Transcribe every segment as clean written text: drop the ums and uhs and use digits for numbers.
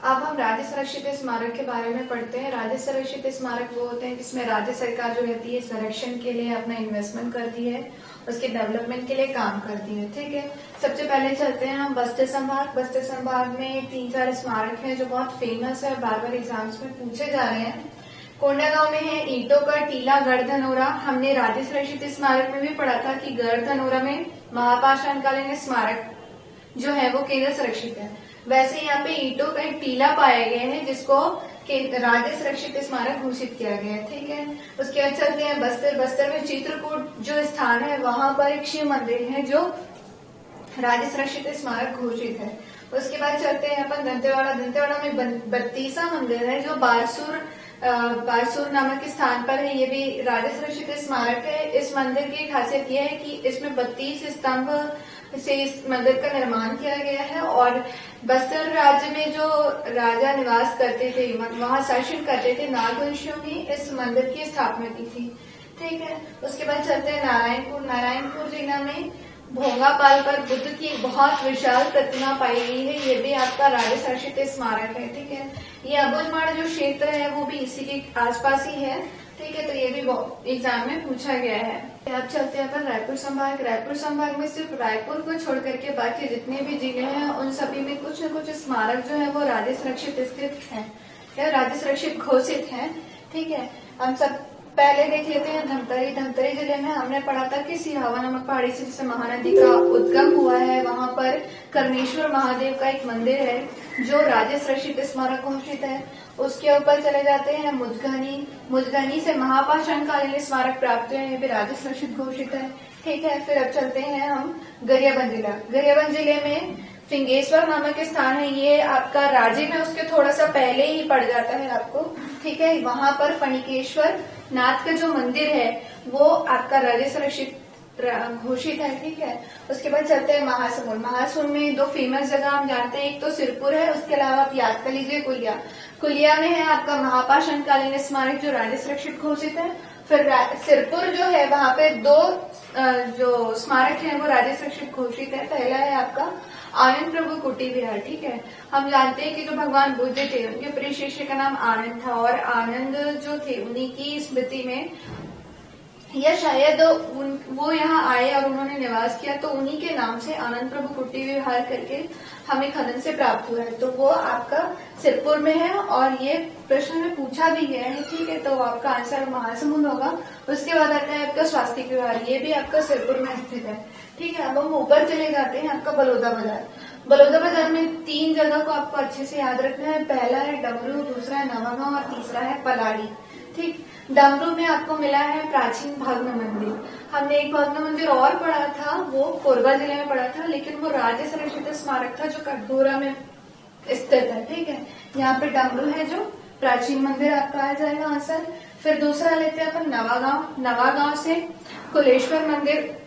अब हम राज्य संरक्षित स्मारक के बारे में पढ़ते हैं। राज्य संरक्षित स्मारक वो होते हैं जिसमें राज्य सरकार जो रहती है संरक्षण के लिए अपना इन्वेस्टमेंट करती है, उसके डेवलपमेंट के लिए काम करती है। ठीक है, सबसे पहले चलते हैं हम बस्तर संभाग। बस्तर संभाग में 3-4 स्मारक हैं जो बहुत फेमस है और बार बार एग्जाम्स में पूछे जा रहे हैं। कोंडागांव में है ईंटों का टीला गढ़धनोरा। हमने राज्य संरक्षित स्मारक में भी पढ़ा था कि गढ़धनोरा में महापाषाणकालीन स्मारक जो है वो केंद्र संरक्षित है। वैसे यहाँ पे ईंटों का एक टीला पाया गया है जिसको राज्य संरक्षित स्मारक घोषित किया गया है। ठीक है, उसके बाद चलते हैं बस्तर। बस्तर में चित्रकूट जो स्थान है वहां पर एक शिव मंदिर है जो राज्य संरक्षित स्मारक घोषित है। उसके बाद चलते हैं अपन दंतेवाड़ा। दंतेवाड़ा में बत्तीसा मंदिर है जो बारसूर नामक स्थान पर है। ये भी राज्य संरक्षित स्मारक है। इस मंदिर की खासियत यह है कि इसमें 32 स्तंभ से इस मंदिर का निर्माण किया गया है और बस्तर राज्य में जो राजा निवास करते थे, वहां शासन करते थे, नागवंशियों ने इस मंदिर की स्थापना की थी। ठीक है, उसके बाद चलते हैं नारायणपुर। नारायणपुर जिला में भोंगापाल पर बुद्ध की बहुत विशाल प्रतिमा पाई गई है। ये भी आपका राज्य संरक्षित स्मारक है। ठीक है, ये अबुझमाड़ जो क्षेत्र है वो भी इसी के आसपास ही है। ठीक है, तो ये भी एग्जाम में पूछा गया है। अब चलते हैं अपन रायपुर संभाग। रायपुर संभाग में सिर्फ रायपुर को छोड़ करके बाकी जितने भी जिले हैं उन सभी में कुछ न कुछ स्मारक जो है वो राज्य संरक्षित स्थित है या राज्य संरक्षित घोषित है। ठीक है, हम सब पहले देख लेते हैं धमतरी। धमतरी जिले में हमने पढ़ा था कि सिहावा नामक पहाड़ी से जिसे महानदी का उद्गम हुआ है, वहां पर कर्णेश्वर महादेव का एक मंदिर है जो राज्य संरक्षित स्मारक घोषित है। उसके ऊपर चले जाते हैं मुजगनी। मुजगनी से महापाषाणकालीन स्मारक प्राप्त हुए, ये भी राज्य संरक्षित घोषित है। ठीक है, फिर अब चलते हैं हम गरियाबंद जिला। गरियाबंद जिले में फिंगेश्वर नामक स्थान है। ये आपका राज्य में उसके थोड़ा सा पहले ही पड़ जाता है आपको। ठीक है, वहां पर फणिकेश्वर नाथ का जो मंदिर है वो आपका राज्य संरक्षित घोषित है। ठीक है, उसके बाद चलते हैं महासमुंद। महासमुंद में 2 फेमस जगह हम जानते हैं, एक तो सिरपुर है, उसके अलावा आप याद कर लीजिए कुलिया। कुलिया में है आपका महापाषाणकालीन स्मारक जो राज्य संरक्षित घोषित है। फिर सिरपुर जो है वहां पे 2 जो स्मारक है वो राज्य संरक्षित घोषित है। पहला है आपका आनंद प्रभु कुटी विहार। ठीक है, हम जानते हैं कि जो भगवान बुद्ध थे उनके प्रिय शिष्य का नाम आनंद था और आनंद जो थे उन्हीं की स्मृति में या शायद वो यहाँ आए और उन्होंने निवास किया, तो उन्हीं के नाम से आनंद प्रभु कुटी विहार करके हमें खनन से प्राप्त हुआ है। तो वो आपका सिरपुर में है और ये प्रश्न में पूछा भी गया है। ठीक है, तो आपका आंसर महासमुंद होगा। उसके बाद आता है आपका स्वास्तिक विहार, ये भी आपका सिरपुर में स्थित है। ठीक है, अब हम ऊपर चले जाते हैं आपका बलौदा बाजार। बलौदा बाजार में 3 जगह को आपको अच्छे से याद रखना है। पहला है डमरू, दूसरा है नवागांव और तीसरा है पलाड़ी। ठीक, डमरू में आपको मिला है प्राचीन भग्न मंदिर। हमने एक भग्न मंदिर और पढ़ा था, वो कोरबा जिले में पढ़ा था, लेकिन वो राज्य संरक्षित स्मारक था जो कटघोरा में स्थित है। ठीक है, यहाँ पे डमरू है जो प्राचीन मंदिर आपका आ जाएगा आंसर। फिर दूसरा लेते हैं अपन नवागांव। नवागांव से कुलेश्वर मंदिर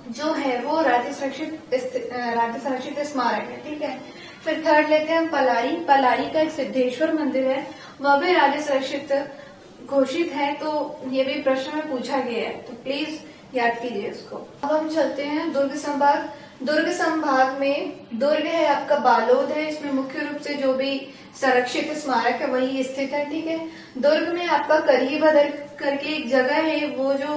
जो है वो राज्य संरक्षित स्मारक है। ठीक है, फिर थर्ड लेते हैं हम पलारी। पलारी का एक सिद्धेश्वर मंदिर है, वह भी राज्य संरक्षित घोषित है। तो ये भी प्रश्न में पूछा गया है, तो प्लीज याद कीजिए इसको। अब हम चलते हैं दुर्ग संभाग। दुर्ग संभाग में दुर्ग है आपका बालोद है, इसमें मुख्य रूप से जो भी संरक्षित स्मारक है वही स्थित है। ठीक है, दुर्ग में आपका करीबदर करके एक जगह है, वो जो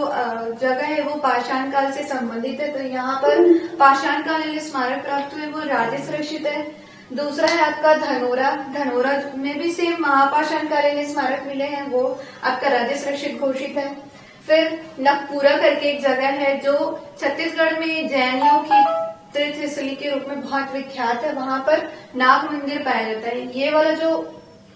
जगह है वो पाषाण काल से संबंधित है, तो यहाँ पर पाषाण कालीन स्मारक प्राप्त हुए, वो राज्य संरक्षित है। दूसरा है आपका धनोरा। धनोरा में भी सेम महापाषाणकालीन स्मारक मिले हैं, वो आपका राज्य संरक्षित घोषित है। फिर नकपुरा करके एक जगह है जो छत्तीसगढ़ में जैनियों की तीर्थस्थली के रूप में बहुत विख्यात है, वहां पर नाग मंदिर पाया जाता है। ये वाला जो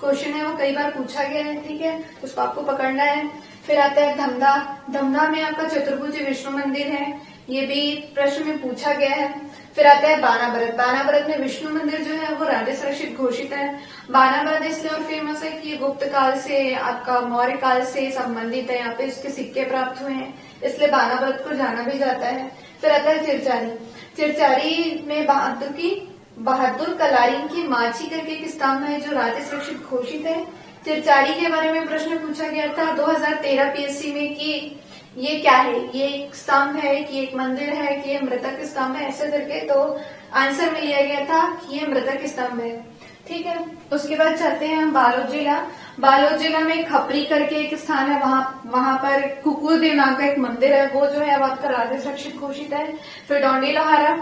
क्वेश्चन है वो कई बार पूछा गया है। ठीक है, उसको आपको पकड़ना है। फिर आता है धमधा। धमधा में आपका चतुर्भुज विष्णु मंदिर है, ये भी प्रश्न में पूछा गया है। फिर आता है बानाबरत। बानाबरत में विष्णु मंदिर जो है वो राज्य संरक्षित घोषित है। बानाबरत इसलिए और फेमस है कि ये गुप्त काल से आपका मौर्य काल से संबंधित है, यहाँ पे इसके सिक्के प्राप्त हुए हैं, इसलिए बानाबरत को जाना भी जाता है। फिर आता है चिरचारी। चिरचारी में बहादुर कलारी की माची करके एक स्तंभ है जो राज्य सुरक्षित घोषित है। चिरचारी के बारे में प्रश्न पूछा गया था 2013 पीएससी में कि ये क्या है, ये एक स्तंभ है कि एक मंदिर है कि ये मृतक स्तंभ है, ऐसे करके तो आंसर में लिया गया था कि ये मृतक स्तंभ है। ठीक है। उसके बाद चलते हैं हम बालोद जिला। बालोद जिला में खपरी करके एक स्थान है, वहां पर कुकुलदेव नाम का एक मंदिर है, वो जो है वो आपका राज्य सुरक्षित घोषित है। फिर डोंडी लोहारा,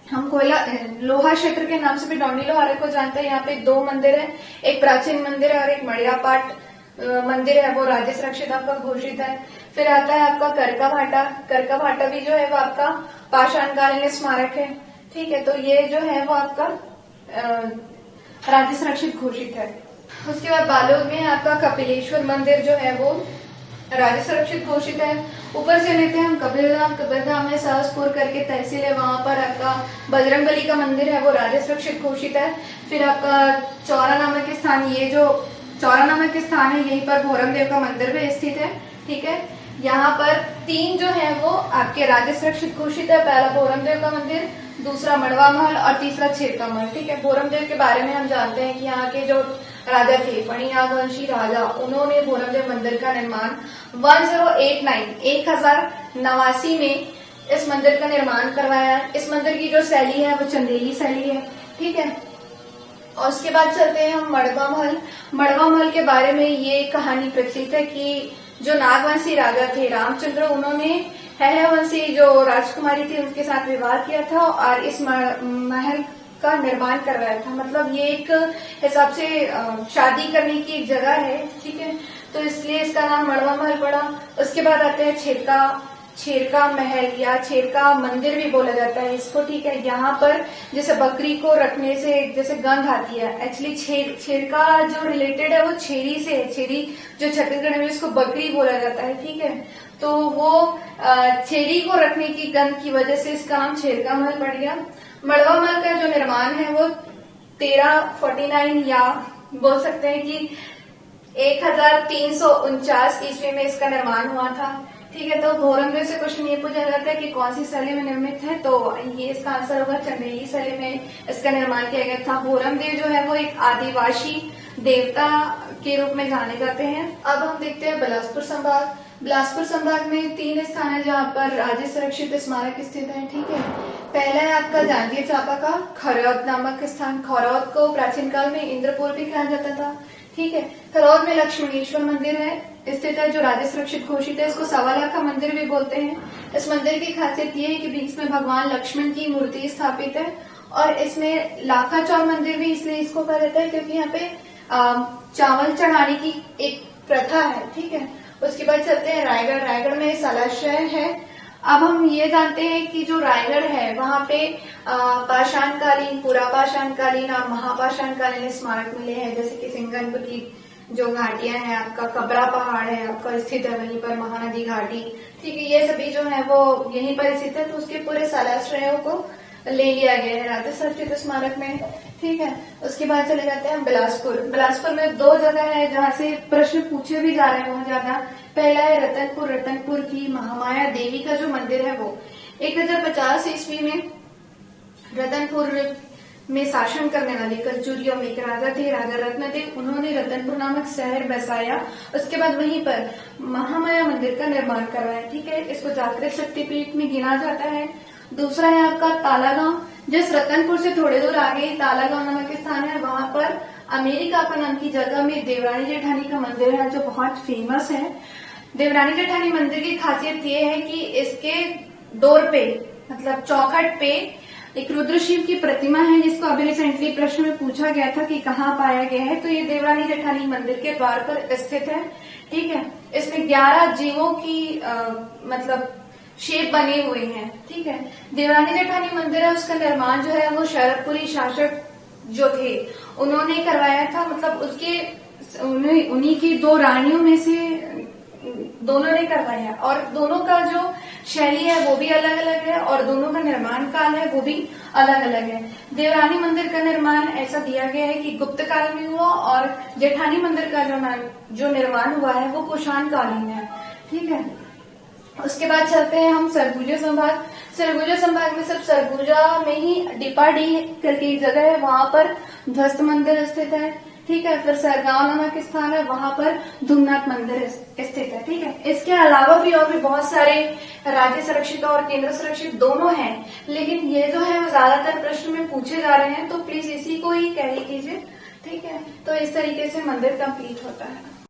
हम कोयला लोहा क्षेत्र के नाम से भी डोंडी लोहारा को जानते हैं। यहाँ पे 2 मंदिर है, एक प्राचीन मंदिर है और एक मड़ियापाट मंदिर है, वो राज्य सुरक्षित आपका घोषित है। फिर आता है आपका करका भाटा। करका भाटा भी जो है वो आपका पाषाणकालीन स्मारक है, ठीक है। तो ये जो है वो आपका राज्य सुरक्षित घोषित है। उसके बाद बालोद में आपका कपिलेश्वर मंदिर जो है वो राज्य सुरक्षित घोषित है। ऊपर से लेते हैं हम कबीरधाम। कबीरधाम में सहसपुर करके तहसील है, वहां पर आपका बजरंगबली का मंदिर है, वो राज्य सुरक्षित घोषित है। फिर आपका चौरा नामक स्थान, ये जो चौरा नामक स्थान है यहीं पर भोरम देव का मंदिर भी स्थित है, ठीक है। यहाँ पर 3 जो है वो आपके राज्य सुरक्षित घोषित है। पहला भोरम देव का मंदिर, दूसरा मड़वा महल और तीसरा छेरका महल, ठीक है। भोरम देव के बारे में हम जानते हैं कि यहाँ के जो राजा थे, फणिनागवंशी राजा, उन्होंने भोरम देव मंदिर का निर्माण 1089 में इस मंदिर का निर्माण करवाया। इस मंदिर की जो शैली है वो चंदेली शैली है, ठीक है। और उसके बाद चलते हैं हम मड़वा महल। मड़वा महल के बारे में ये कहानी प्रचलित है कि जो नागवंशी राजा थे रामचंद्र, उन्होंने हैहवंशी जो राजकुमारी थी उनके साथ विवाह किया था और इस महल का निर्माण करवाया था। मतलब ये एक हिसाब से शादी करने की एक जगह है, ठीक है। तो इसलिए इसका नाम मड़वा महल पड़ा। उसके बाद आते हैं छेरका महल या छेरका मंदिर भी बोला जाता है इसको, ठीक है। यहाँ पर जैसे बकरी को रखने से जैसे गंध आती है, एक्चुअली छेरका जो रिलेटेड है वो छेरी से है। छेरी जो छत्तीसगढ़ में इसको बकरी बोला जाता है, ठीक है। तो वो छेरी को रखने की गंध की वजह से इसका नाम छेरका महल पड़ गया। मड़वा महल का जो निर्माण है वो 1349 या बोल सकते हैं कि 1349 ईस्वी में इसका निर्माण हुआ था, ठीक है। तो भोरम देव से क्वेश्चन ये पूछा जाता है कि कौन सी शैली में निर्मित है, तो ये इसका आंसर होगा चंदेली शैली में इसका निर्माण किया गया था। भोरम देव जो है वो एक आदिवासी देवता के रूप में जाने जाते हैं। अब हम देखते हैं बिलासपुर संभाग। बिलासपुर संभाग में 3 स्थान है जहाँ पर राज्य सुरक्षित स्मारक स्थित है, ठीक है। पहला है आपका जांजगीर चांपा का खरौद नामक स्थान। खरौद को प्राचीन काल में इंद्रपुर भी कहा जाता था, ठीक है। खरौद में लक्ष्मणेश्वर मंदिर है स्थित है जो राज्य सुरक्षित घोषित है। इसको 1.25 लाख का मंदिर भी बोलते हैं। इस मंदिर की खासियत ये है कि बीच में भगवान लक्ष्मण की मूर्ति स्थापित है और इसमें लाखा चौर मंदिर भी इसलिए इसको कहा जाता है क्योंकि यहाँ पे चावल चढ़ाने की एक प्रथा है, ठीक है। उसके बाद चलते हैं रायगढ़। रायगढ़ में सलाशय है। अब हम ये जानते हैं कि जो रायगढ़ है वहाँ पे पाषाणकालीन, पुरापाषाणकालीन और महापाषाणकालीन स्मारक मिले हैं, जैसे कि सिंगनपुर की जो घाटियां हैं, आपका कबरा पहाड़ है आपका स्थित है वहीं पर, महानदी घाटी, ठीक है। ये सभी जो है वो यहीं पर स्थित है। तो उसके पूरे शैलाश्रयों को ले लिया गया है राज्य सुरक्षित स्मारक में, ठीक है। उसके बाद चले जाते हैं बिलासपुर। बिलासपुर में 2 जगह है जहाँ से प्रश्न पूछे भी जा रहे हैं बहुत ज्यादा। पहला है रतनपुर। रतनपुर की महामाया देवी का जो मंदिर है वो 1050 ईस्वी में रतनपुर में शासन करने वाले कलचुरियों में एक राजा थे, राजा रत्नदेव। उन्होंने रतनपुर नामक शहर बसाया। उसके बाद वहीं पर महामाया मंदिर का निर्माण करवाया, ठीक है। इसको जागृत शक्तिपीठ में गिना जाता है। दूसरा है आपका तालागांव। जिस रतनपुर से थोड़े दूर आगे तालागांव नामक स्थान है, वहां पर अमेरिका नाम की जगह में देवरानी जेठानी का मंदिर है जो बहुत फेमस है। देवरानी जेठानी मंदिर की खासियत ये है कि इसके डोर पे मतलब चौखट पे एक रुद्र शिव की प्रतिमा है, जिसको अभी रिसेंटली प्रश्न में पूछा गया था कि कहाँ पाया गया है। तो ये देवरानी जेठानी मंदिर के द्वार पर स्थित है, ठीक है। इसमें 11 जीवों की मतलब शेप बने हुए हैं, ठीक है। देवरानी जेठानी मंदिर है, उसका निर्माण जो है वो शरदपुरी शासक जो थे उन्होंने करवाया था। मतलब उन्हीं की 2 रानियों में से दोनों ने करवाया और दोनों का जो शैली है वो भी अलग अलग है और दोनों का निर्माण काल है वो भी अलग अलग है। देवरानी मंदिर का निर्माण ऐसा दिया गया है कि गुप्त काल में हुआ और जेठानी मंदिर का जो निर्माण हुआ है वो कुषाण कालीन है, ठीक है। उसके बाद चलते हैं हम सरगुजा संभाग। सरगुजा संभाग में सिर्फ सरगुजा में ही डिपाडी करके एक जगह है, वहां पर ध्वस्त मंदिर स्थित है, ठीक है। फिर सरगांव नामक स्थान है, वहां पर धूमनाथ मंदिर स्थित है, ठीक है। इसके अलावा भी और भी बहुत सारे राज्य सुरक्षित और केंद्र सुरक्षित दोनों हैं, लेकिन ये जो है ज्यादातर प्रश्न में पूछे जा रहे हैं तो प्लीज इसी को ही कैरी कीजिए, ठीक है। तो इस तरीके से मंदिर कंप्लीट होता है।